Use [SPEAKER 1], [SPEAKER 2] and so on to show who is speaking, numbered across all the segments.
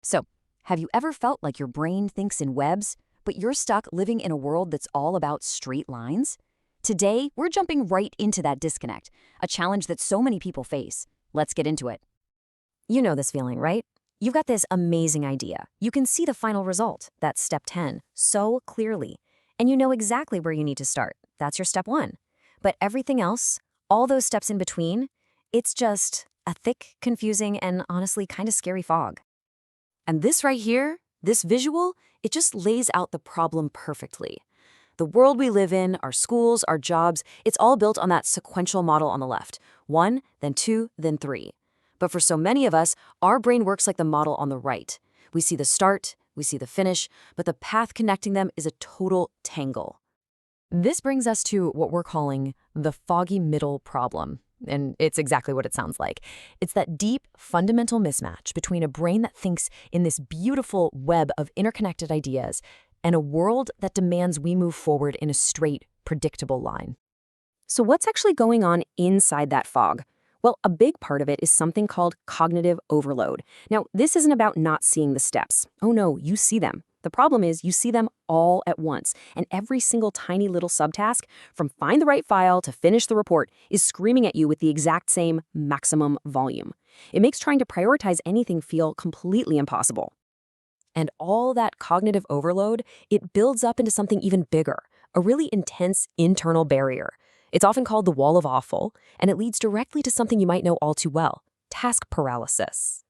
[SPEAKER 1] So, have you ever felt like your brain thinks in webs, but you're stuck living in a world that's all about straight lines? Today, we're jumping right into that disconnect, a challenge that so many people face. Let's get into it. You know this feeling, right? You've got this amazing idea. You can see the final result, that's step 10, so clearly. And you know exactly where you need to start. That's your step 1. But everything else, all those steps in between, it's just a thick, confusing, and honestly kind of scary fog. And this right here, this visual, it just lays out the problem perfectly. The world we live in, our schools, our jobs, it's all built on that sequential model on the left. 1, then 2, then 3. But for so many of us, our brain works like the model on the right. We see the start, we see the finish, but the path connecting them is a total tangle. This brings us to what we're calling the foggy middle problem. And it's exactly what it sounds like. It's that deep, fundamental mismatch between a brain that thinks in this beautiful web of interconnected ideas and a world that demands we move forward in a straight, predictable line. So what's actually going on inside that fog? Well, a big part of it is something called cognitive overload. Now, this isn't about not seeing the steps. Oh no, you see them. The problem is you see them all at once, and every single tiny little subtask, from find the right file to finish the report, is screaming at you with the exact same maximum volume. It makes trying to prioritize anything feel completely impossible. And all that cognitive overload, it builds up into something even bigger, a really intense internal barrier. It's often called the wall of awful, and it leads directly to something you might know all too well, task paralysis.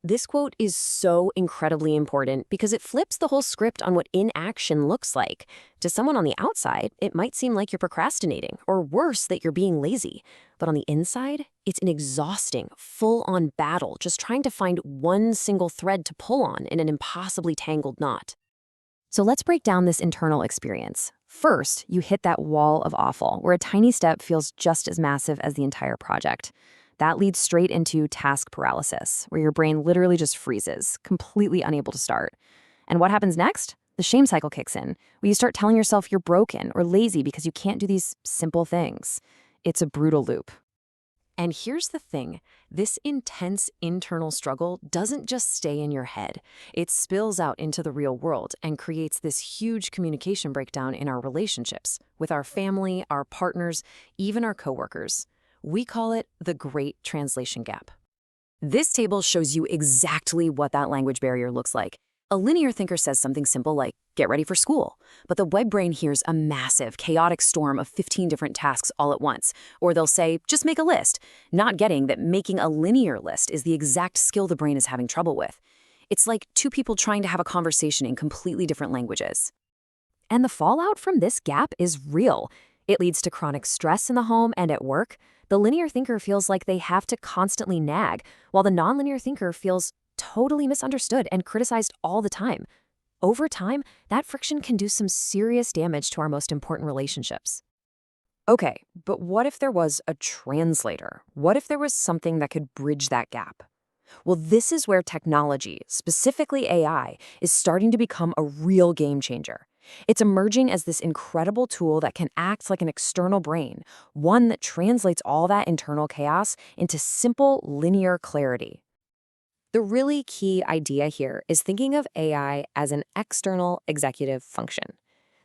[SPEAKER 1] This quote is so incredibly important because it flips the whole script on what inaction looks like. To someone on the outside, it might seem like you're procrastinating, or worse, that you're being lazy. But on the inside, it's an exhausting, full-on battle just trying to find one single thread to pull on in an impossibly tangled knot. So let's break down this internal experience. First, you hit that wall of awful, where a tiny step feels just as massive as the entire project. That leads straight into task paralysis, where your brain literally just freezes, completely unable to start. And what happens next? The shame cycle kicks in, where you start telling yourself you're broken or lazy because you can't do these simple things. It's a brutal loop. And here's the thing, this intense internal struggle doesn't just stay in your head. It spills out into the real world and creates this huge communication breakdown in our relationships, with our family, our partners, even our coworkers. We call it the Great Translation Gap. This table shows you exactly what that language barrier looks like. A linear thinker says something simple like, get ready for school, but the web brain hears a massive, chaotic storm of 15 different tasks all at once. Or they'll say, just make a list, not getting that making a linear list is the exact skill the brain is having trouble with. It's like two people trying to have a conversation in completely different languages. And the fallout from this gap is real. It leads to chronic stress in the home and at work. The linear thinker feels like they have to constantly nag, while the nonlinear thinker feels totally misunderstood and criticized all the time. Over time, that friction can do some serious damage to our most important relationships. Okay, but what if there was a translator? What if there was something that could bridge that gap? Well, this is where technology, specifically AI, is starting to become a real game changer. It's emerging as this incredible tool that can act like an external brain, one that translates all that internal chaos into simple, linear clarity. The really key idea here is thinking of AI as an external executive function.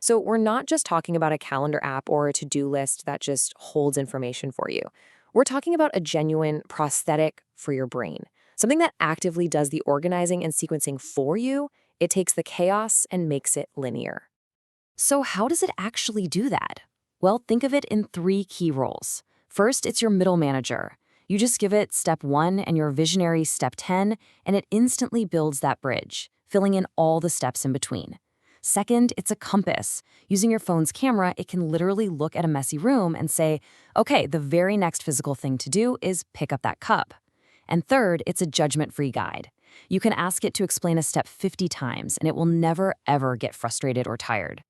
[SPEAKER 1] So we're not just talking about a calendar app or a to-do list that just holds information for you. We're talking about a genuine prosthetic for your brain, something that actively does the organizing and sequencing for you. It takes the chaos and makes it linear. So how does it actually do that? Well, think of it in 3 key roles. First, it's your middle manager. You just give it step 1 and your visionary step 10, and it instantly builds that bridge, filling in all the steps in between. Second, it's a compass. Using your phone's camera, it can literally look at a messy room and say, okay, the very next physical thing to do is pick up that cup. And third, it's a judgment-free guide. You can ask it to explain a step 50 times, and it will never, ever get frustrated or tired.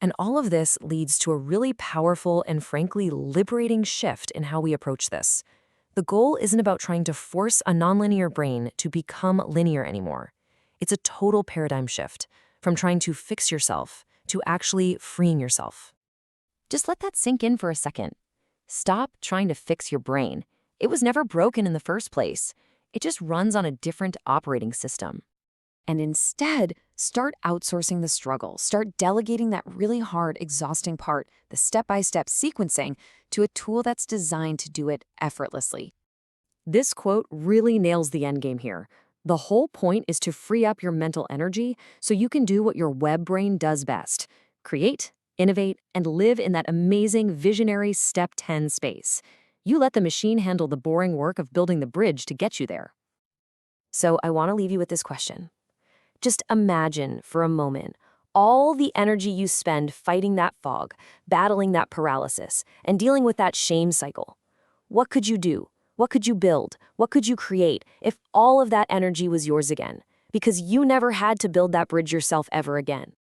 [SPEAKER 1] And all of this leads to a really powerful and frankly liberating shift in how we approach this. The goal isn't about trying to force a nonlinear brain to become linear anymore. It's a total paradigm shift, from trying to fix yourself to actually freeing yourself. Just let that sink in for a second. Stop trying to fix your brain. It was never broken in the first place. It just runs on a different operating system.
[SPEAKER 2] and instead start outsourcing the struggle. Start delegating that really hard, exhausting part, the step-by-step sequencing, to a tool that's designed to do it effortlessly. This quote really nails the endgame here. The whole point is to free up your mental energy so you can do what your web brain does best: create, innovate, and live in that amazing visionary step 10 space. You let the machine handle the boring work of building the bridge to get you there. So I want to leave you with this question. Just imagine for a moment all the energy you spend fighting that fog, battling that paralysis, and dealing with that shame cycle. What could you do? What could you build? What could you create if all of that energy was yours again? Because you never had to build that bridge yourself ever again.